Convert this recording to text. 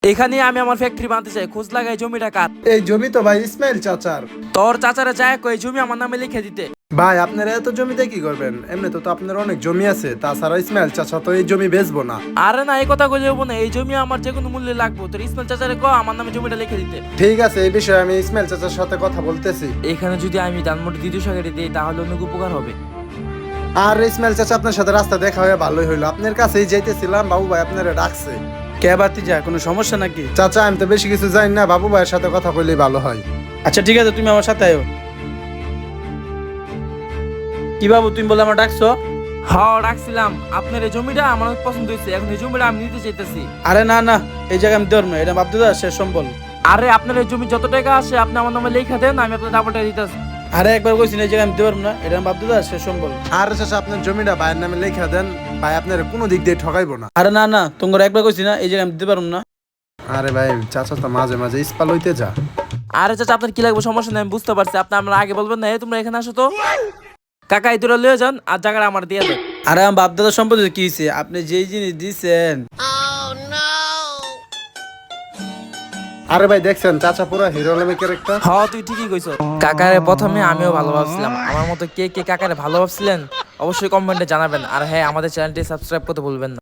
এখানে আমি আমার ফ্যাক্টরি বানাতে চাই, খোঁজ লাগাই জমিটা কার। এই জমি তো ভাই ইসমাইল চাচার। তোর চাচারা যায় কই জমি আমার নামে লিখে দিতে। ভাই আপনারা এত জমিতে কি করবেন? এমনি তো আপনার অনেক জমি আছে, তাছাড়া ইসমাইল চাচা তো এই জমি বেচবো না। আরে না, এই কথা কইলে হবো না, এই জমি আমার যে কোনো মূল্যে লাগবে। তোর ইসমাইল চাচারে কো আমার নামে জমিটা লিখে দিতে। ঠিক আছে, এই বিষয়ে আমি ইসমাইল চাচার সাথে কথা বলতেছি। এখানে যদি আমি ধানমন্ডি দ্বিতীয় সাগরে দিই তাহলে অনেক উপকার হবে। আর ইসমাইল চাচা আপনার সাথে রাস্তা দেখা হয়ে ভালোই হইলো, আপনার কাছেই যাইতেছিলাম, বাবু ভাই আপনারা ডাকছে। কে বাতি যা কোনো সমস্যা নাকি? চাচা আমি তো বেশি কিছু জানি না, বাবু ভাইয়ের সাথে কথা বললেই ভালো হয়। আচ্ছা ঠিক আছে, তুমি আমার সাথে আয়ো। কি বাবু তুমি বলে আমার ডাকছো? হ্যাঁ রাখছিলাম, আপনার এই জমিটা আমার অনেক পছন্দ হয়েছে, এখন এই জমিটা আমি নিতে চাইতেছি। আরে না না, এই জায়গায় আমি দেবো না, এটা বাপদাদা শেষ সম্বল। আরে আপনার এই জমি যত টাকা আসে আপনি আমার নামে লেখা দেন, আমি আপনার ডাবল টাকা দিতেছি। আরে একবার কইছি না, এই জায়গায় আমি দিতে পারবো না, এটা বাপদাদা শেষ সম্বল। আর চাচা আপনার জমিটা ভাইয়ের নামে লেখা দেন, ভাই আপনার কোনো দিক দিয়ে ঠকাইবো না। আরে না না, তোমার একবার কইছি না, এই জায়গায় আমি দিতে পারবো না। আরে ভাই চাচা তো মাঝে মাঝে ইস্পাল হইতে যা। আরে চাচা আপনার কি লাগবে সমস্যা নেই, আমি বুঝতে পারছি। আপনি আমরা আগে বলবেন না, এই তোমরা এখানে আসো তো। কাকা এই তোরা লয়ে যান আর জায়গাটা আমার দিয়ে দেন। আরে আমার বাপদাদার সম্পত্তি কি হয়েছে? আপনি যেই জিনিস দিচ্ছেন। আরে ভাই দেখছেন চাচা পুরো হিরো লেভেল ক্যারেক্টার। হ্যাঁ তুই ঠিকই কইছো। কাকারে প্রথমে আমিও ভালো ভাবছিলাম, আমার মতো কে কে কাকারে ভালো ভাবছিলেন অবশ্যই কমেন্টে জানাবেন। আর হ্যাঁ, আমাদের চ্যানেলটি সাবস্ক্রাইব করতে ভুলবেন না।